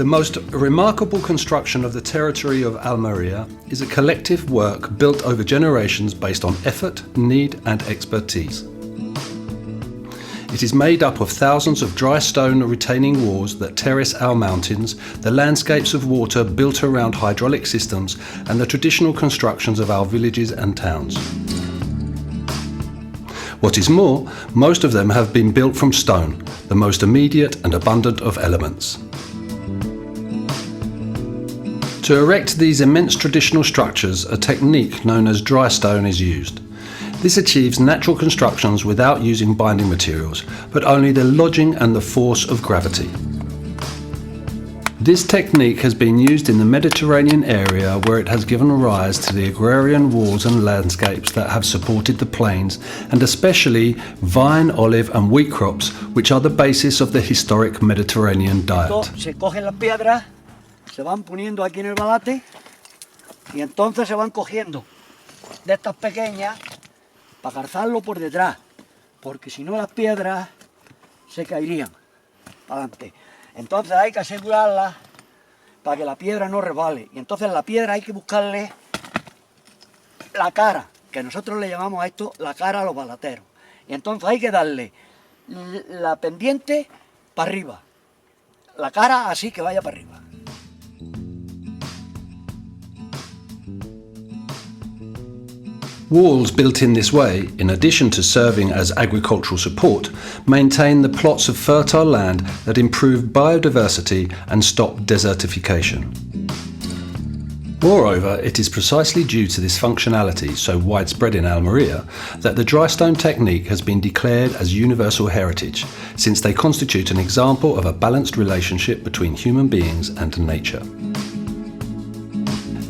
most remarkable construction of the territory of Almeria is a collective work built over generations based on effort, need and expertise. It is made up of thousands of dry stone retaining walls that terrace our mountains, the landscapes of water built around hydraulic systems and the traditional constructions of our villages and towns. What is more, most of them have been built from stone, the most immediate and abundant of elements. To erect these immense traditional structures, a technique known as dry stone is used. This achieves natural constructions without using binding materials, but only the lodging and the force of gravity. This technique has been used in the Mediterranean area, where it has given rise to the agrarian walls and landscapes that have supported the plains, and especially vine, olive and wheat crops, which are the basis of the historic Mediterranean diet. Se cogen las piedras, se van poniendo aquí en el balate y entonces se van cogiendo de estas pequeñas para calzarlo por detrás, porque si no las piedras se caerían para adelante. Entonces hay que asegurarlas para que la piedra no resbale. Y entonces la piedra hay que buscarle la cara, que nosotros le llamamos a esto la cara a los balateros. Y entonces hay que darle la pendiente para arriba, la cara así que vaya para arriba. Walls built in this way, in addition to serving as agricultural support, maintain the plots of fertile land that improve biodiversity and stop desertification. Moreover, it is precisely due to this functionality, so widespread in Almeria, that the dry stone technique has been declared as universal heritage, since they constitute an example of a balanced relationship between human beings and nature.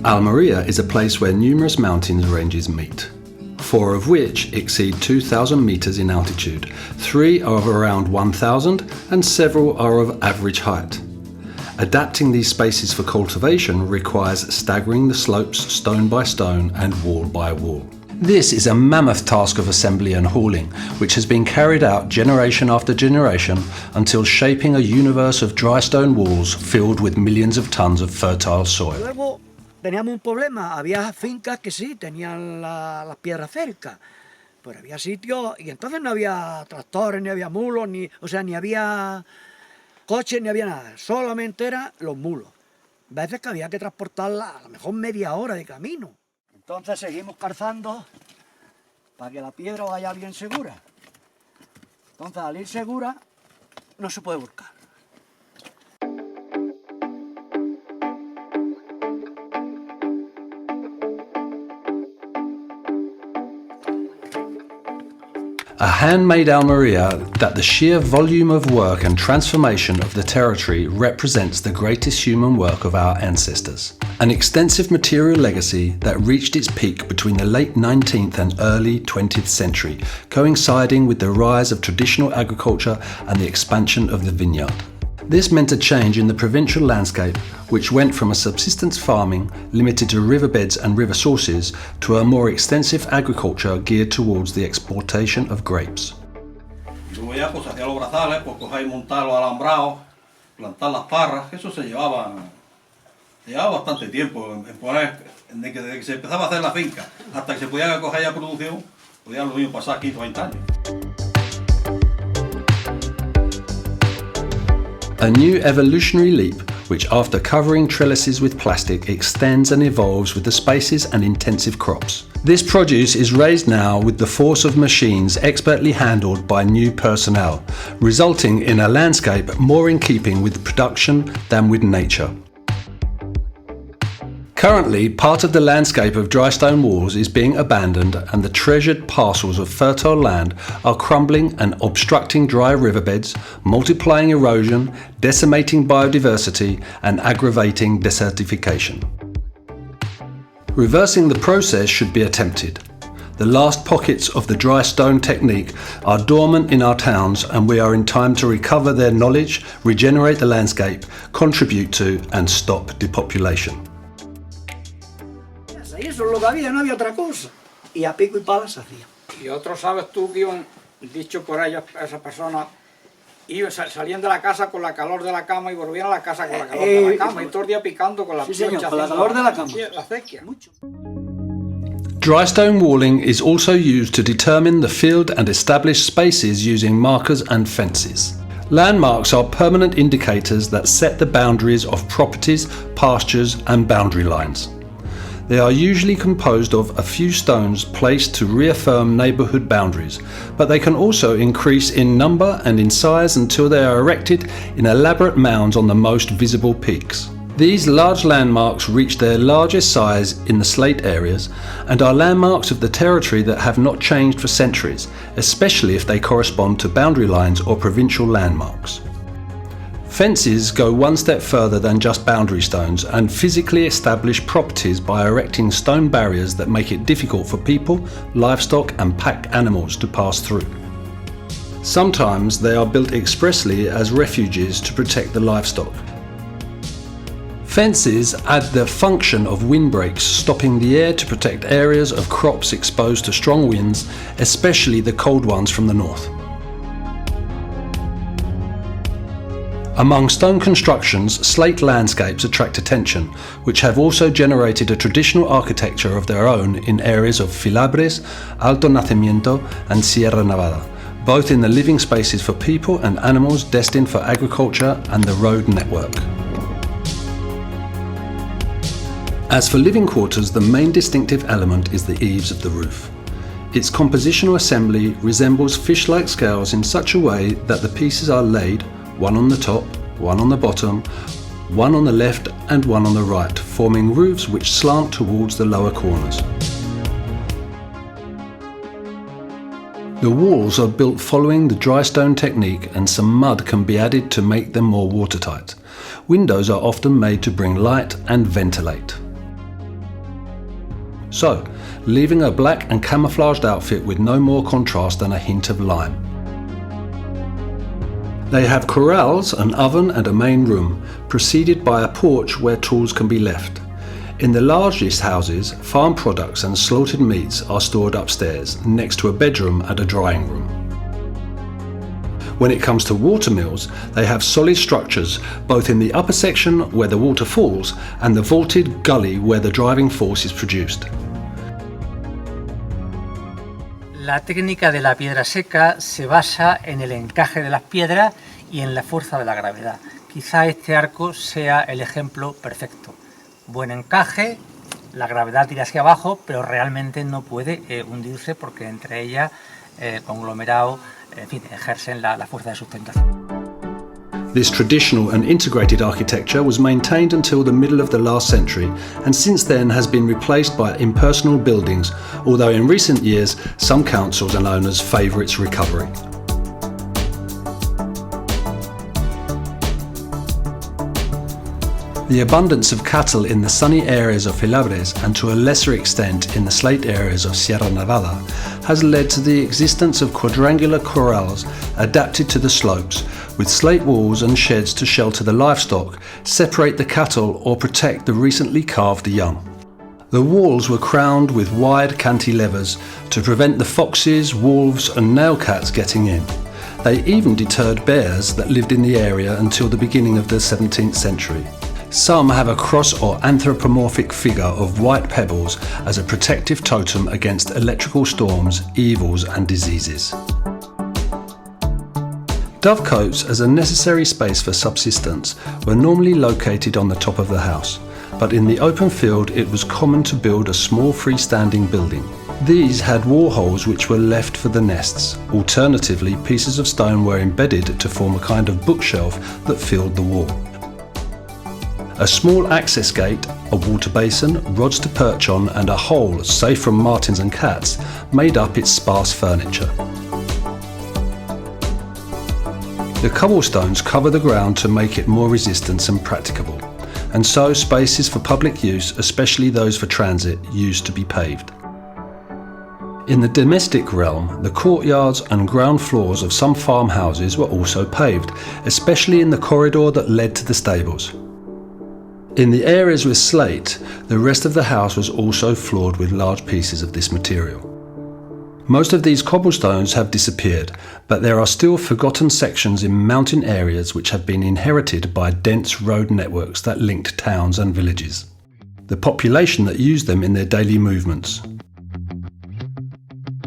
Almeria is a place where numerous mountain ranges meet, 4 of which exceed 2,000 meters in altitude, 3 are of around 1,000 and several are of average height. Adapting these spaces for cultivation requires staggering the slopes stone by stone and wall by wall. This is a mammoth task of assembly and hauling, which has been carried out generation after generation until shaping a universe of dry stone walls filled with millions of tons of fertile soil. Teníamos un problema, había fincas que sí, tenían las piedras cerca, pero había sitios, y entonces no había tractores, ni había mulos, ni había coches, ni había nada, solamente eran los mulos. Veces que había que transportarla a lo mejor media hora de camino. Entonces seguimos calzando para que la piedra vaya bien segura. Entonces al ir segura no se puede volcar. A handmade Almeria that the sheer volume of work and transformation of the territory represents the greatest human work of our ancestors. An extensive material legacy that reached its peak between the late 19th and early 20th century, coinciding with the rise of traditional agriculture and the expansion of the vineyard. This meant a change in the provincial landscape, which went from a subsistence farming limited to riverbeds and river sources to a more extensive agriculture geared towards the exportation of grapes. Luego ya pues hacía los brazales, pues coger y montar los alambrados, plantar las parras, eso se llevaba bastante tiempo en poner, desde que se empezaba a hacer la finca hasta que se podía coger ya producción, podían los niños pasar 15 o 20 años. A new evolutionary leap, which after covering trellises with plastic extends and evolves with the spaces and intensive crops. This produce is raised now with the force of machines expertly handled by new personnel, resulting in a landscape more in keeping with production than with nature. Currently, part of the landscape of dry stone walls is being abandoned and the treasured parcels of fertile land are crumbling and obstructing dry riverbeds, multiplying erosion, decimating biodiversity and aggravating desertification. Reversing the process should be attempted. The last pockets of the dry stone technique are dormant in our towns and we are in time to recover their knowledge, regenerate the landscape, contribute to and stop depopulation. Y eso es lo que había, no había otra cosa. Y a pico y pala se hacía. Y otro sabes tú que iban dicho por ellas, esa persona, Y salían de la casa con la calor de la cama y volvían a la casa con la calor de la cama. Y todo el día picando con la Sí, señor, con la calor de la cama. La acequia. Dry stone walling is also used to determine the field and establish spaces using markers and fences. Landmarks are permanent indicators that set the boundaries of properties, pastures and boundary lines. They are usually composed of a few stones placed to reaffirm neighbourhood boundaries, but they can also increase in number and in size until they are erected in elaborate mounds on the most visible peaks. These large landmarks reach their largest size in the slate areas and are landmarks of the territory that have not changed for centuries, especially if they correspond to boundary lines or provincial landmarks. Fences go one step further than just boundary stones and physically establish properties by erecting stone barriers that make it difficult for people, livestock and pack animals to pass through. Sometimes they are built expressly as refuges to protect the livestock. Fences add the function of windbreaks, stopping the air to protect areas of crops exposed to strong winds, especially the cold ones from the north. Among stone constructions, slate landscapes attract attention, which have also generated a traditional architecture of their own in areas of Filabres, Alto Nacimiento and Sierra Nevada, both in the living spaces for people and animals destined for agriculture and the road network. As for living quarters, the main distinctive element is the eaves of the roof. Its compositional assembly resembles fish-like scales in such a way that the pieces are laid, one on the top, one on the bottom, one on the left and one on the right, forming roofs which slant towards the lower corners. The walls are built following the dry stone technique and some mud can be added to make them more watertight. Windows are often made to bring light and ventilate. So, leaving a black and camouflaged outfit with no more contrast than a hint of lime. They have corrals, an oven and a main room, preceded by a porch where tools can be left. In the largest houses, farm products and slaughtered meats are stored upstairs, next to a bedroom and a drying room. When it comes to water mills, they have solid structures, both in the upper section where the water falls and the vaulted gully where the driving force is produced. La técnica de la piedra seca se basa en el encaje de las piedras y en la fuerza de la gravedad. Quizá este arco sea el ejemplo perfecto. Buen encaje, la gravedad tira hacia abajo, pero realmente no puede hundirse porque entre ellas, conglomerado, en fin, ejercen la fuerza de sustentación. This traditional and integrated architecture was maintained until the middle of the last century and since then has been replaced by impersonal buildings, although in recent years some councils and owners favour its recovery. The abundance of cattle in the sunny areas of Filabres and to a lesser extent in the slate areas of Sierra Nevada has led to the existence of quadrangular corrals adapted to the slopes, with slate walls and sheds to shelter the livestock, separate the cattle or protect the recently calved young. The walls were crowned with wide cantilevers to prevent the foxes, wolves and nail cats getting in. They even deterred bears that lived in the area until the beginning of the 17th century. Some have a cross or anthropomorphic figure of white pebbles as a protective totem against electrical storms, evils and diseases. Dovecotes, as a necessary space for subsistence, were normally located on the top of the house, but in the open field it was common to build a small freestanding building. These had wall holes which were left for the nests. Alternatively, pieces of stone were embedded to form a kind of bookshelf that filled the wall. A small access gate, a water basin, rods to perch on and a hole safe from martins and cats made up its sparse furniture. The cobblestones cover the ground to make it more resistant and practicable, and so spaces for public use, especially those for transit, used to be paved. In the domestic realm, the courtyards and ground floors of some farmhouses were also paved, especially in the corridor that led to the stables. In the areas with slate, the rest of the house was also floored with large pieces of this material. Most of these cobblestones have disappeared, but there are still forgotten sections in mountain areas which have been inherited by dense road networks that linked towns and villages, the population that used them in their daily movements.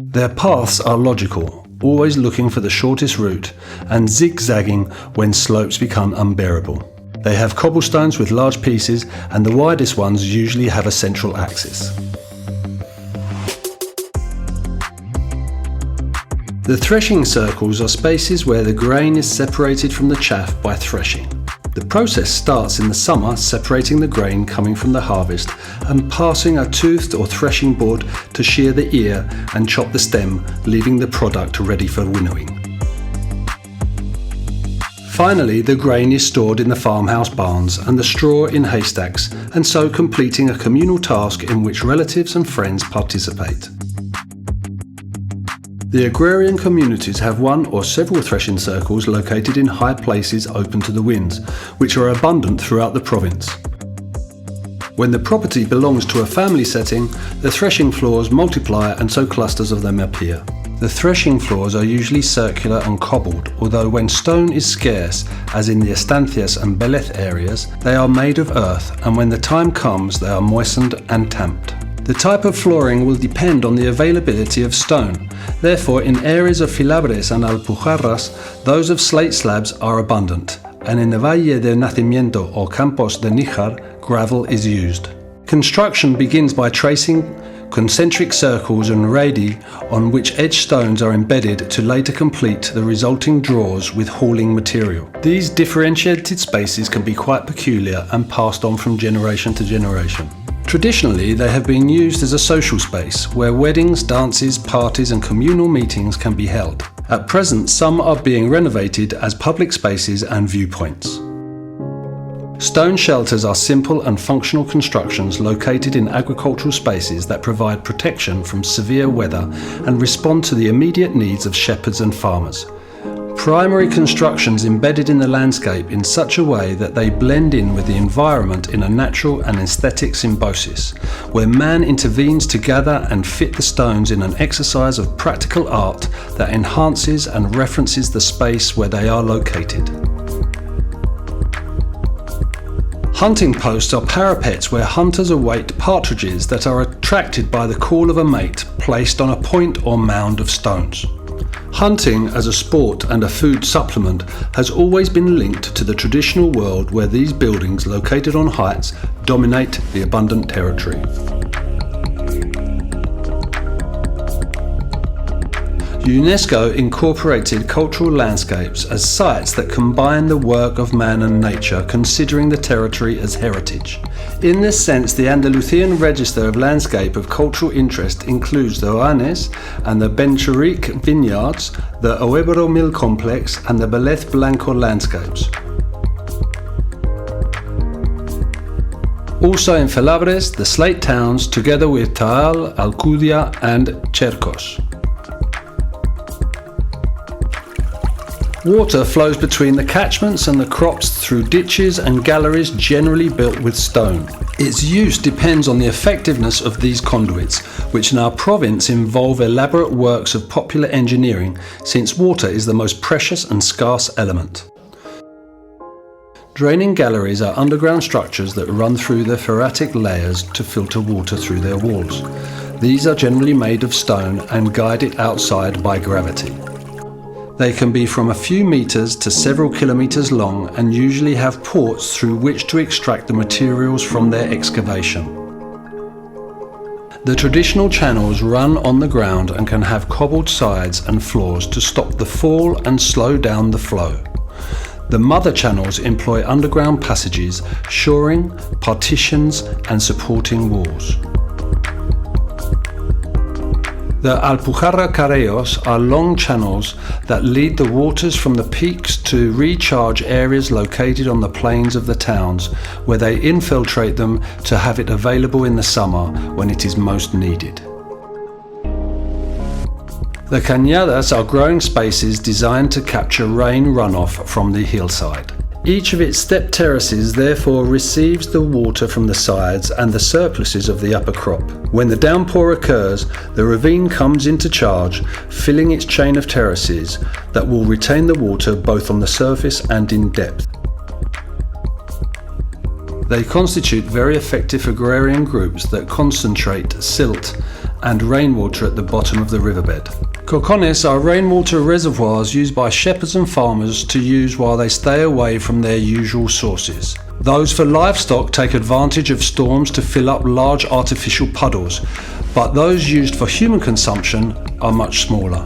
Their paths are logical, always looking for the shortest route, and zigzagging when slopes become unbearable. They have cobblestones with large pieces, and the widest ones usually have a central axis. The threshing circles are spaces where the grain is separated from the chaff by threshing. The process starts in the summer, separating the grain coming from the harvest and passing a toothed or threshing board to shear the ear and chop the stem, leaving the product ready for winnowing. Finally, the grain is stored in the farmhouse barns and the straw in haystacks, and so completing a communal task in which relatives and friends participate. The agrarian communities have one or several threshing circles located in high places open to the winds, which are abundant throughout the province. When the property belongs to a family setting, the threshing floors multiply and so clusters of them appear. The threshing floors are usually circular and cobbled, although when stone is scarce, as in the Estancias and Belez areas, they are made of earth, and when the time comes they are moistened and tamped. The type of flooring will depend on the availability of stone. Therefore, in areas of filabres and alpujarras, those of slate slabs are abundant, and in the Valle del Nacimiento or Campos de Níjar, gravel is used. Construction begins by tracing concentric circles and radii on which edge stones are embedded to later complete the resulting draws with hauling material. These differentiated spaces can be quite peculiar and passed on from generation to generation. Traditionally, they have been used as a social space where weddings, dances, parties and communal meetings can be held. At present, some are being renovated as public spaces and viewpoints. Stone shelters are simple and functional constructions located in agricultural spaces that provide protection from severe weather and respond to the immediate needs of shepherds and farmers. Primary constructions embedded in the landscape in such a way that they blend in with the environment in a natural and aesthetic symbiosis, where man intervenes to gather and fit the stones in an exercise of practical art that enhances and references the space where they are located. Hunting posts are parapets where hunters await partridges that are attracted by the call of a mate placed on a point or mound of stones. Hunting as a sport and a food supplement has always been linked to the traditional world where these buildings located on heights dominate the abundant territory. UNESCO incorporated cultural landscapes as sites that combine the work of man and nature, considering the territory as heritage. In this sense, the Andalusian Register of Landscape of Cultural Interest includes the Oanes and the Bencherique Vineyards, the Oebro Mill Complex and the Belez Blanco landscapes. Also in Filabres, the Slate Towns, together with Taal, Alcudia and Chercos. Water flows between the catchments and the crops through ditches and galleries generally built with stone. Its use depends on the effectiveness of these conduits, which in our province involve elaborate works of popular engineering, since water is the most precious and scarce element. Draining galleries are underground structures that run through the phreatic layers to filter water through their walls. These are generally made of stone and guided outside by gravity. They can be from a few meters to several kilometers long and usually have ports through which to extract the materials from their excavation. The traditional channels run on the ground and can have cobbled sides and floors to stop the fall and slow down the flow. The mother channels employ underground passages, shoring, partitions and supporting walls. The Alpujarra Carreos are long channels that lead the waters from the peaks to recharge areas located on the plains of the towns, where they infiltrate them to have it available in the summer when it is most needed. The cañadas are growing spaces designed to capture rain runoff from the hillside. Each of its step terraces therefore receives the water from the sides and the surpluses of the upper crop. When the downpour occurs, the ravine comes into charge, filling its chain of terraces that will retain the water both on the surface and in depth. They constitute very effective agrarian groups that concentrate silt and rainwater at the bottom of the riverbed. Cocones are rainwater reservoirs used by shepherds and farmers to use while they stay away from their usual sources. Those for livestock take advantage of storms to fill up large artificial puddles, but those used for human consumption are much smaller.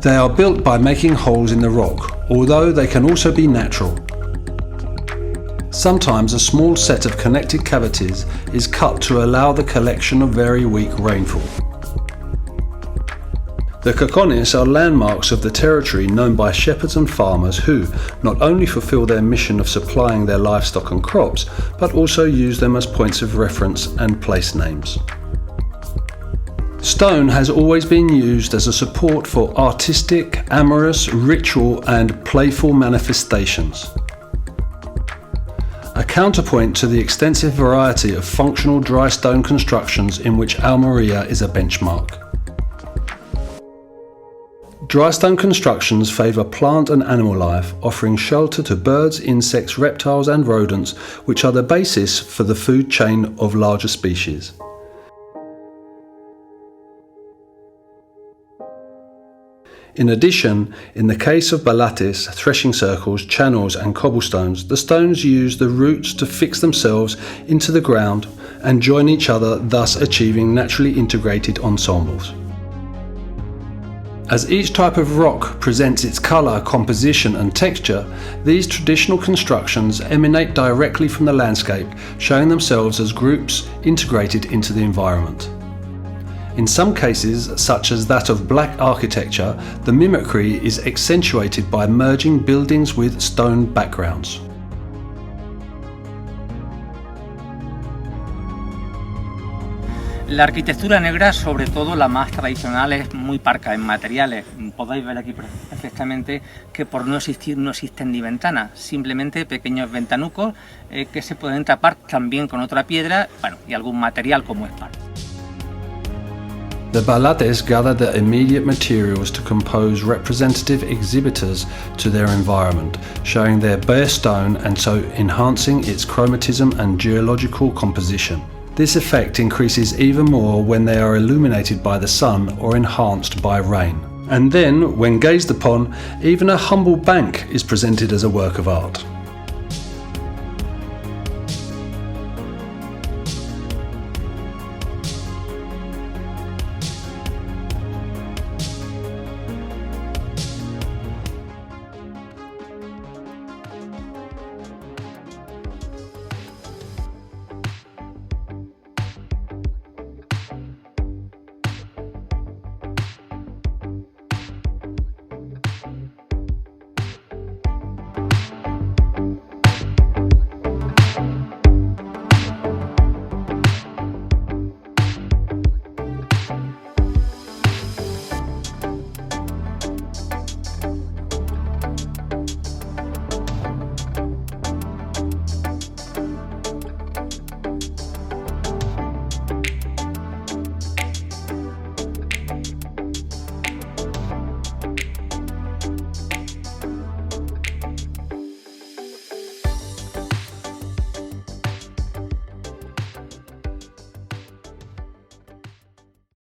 They are built by making holes in the rock, although they can also be natural. Sometimes a small set of connected cavities is cut to allow the collection of very weak rainfall. The cocones are landmarks of the territory known by shepherds and farmers who not only fulfill their mission of supplying their livestock and crops, but also use them as points of reference and place names. Stone has always been used as a support for artistic, amorous, ritual and playful manifestations. A counterpoint to the extensive variety of functional dry stone constructions in which Almeria is a benchmark. Dry stone constructions favour plant and animal life, offering shelter to birds, insects, reptiles and rodents, which are the basis for the food chain of larger species. In addition, in the case of balates, threshing circles, channels and cobblestones, the stones use the roots to fix themselves into the ground and join each other, thus achieving naturally integrated ensembles. As each type of rock presents its colour, composition and texture, these traditional constructions emanate directly from the landscape, showing themselves as groups integrated into the environment. In some cases, such as that of black architecture, the mimicry is accentuated by merging buildings with stone backgrounds. La arquitectura negra, sobre todo la más tradicional, es muy parca en materiales. Podéis ver aquí perfectamente que por no existir no existen ni ventanas, simplemente pequeños ventanucos que se pueden tapar también con otra piedra, bueno, y algún material como espar. The balates gather the immediate materials to compose representative exhibitors to their environment, showing their bare stone and so enhancing its chromatism and geological composition. This effect increases even more when they are illuminated by the sun or enhanced by rain. And then, when gazed upon, even a humble bank is presented as a work of art.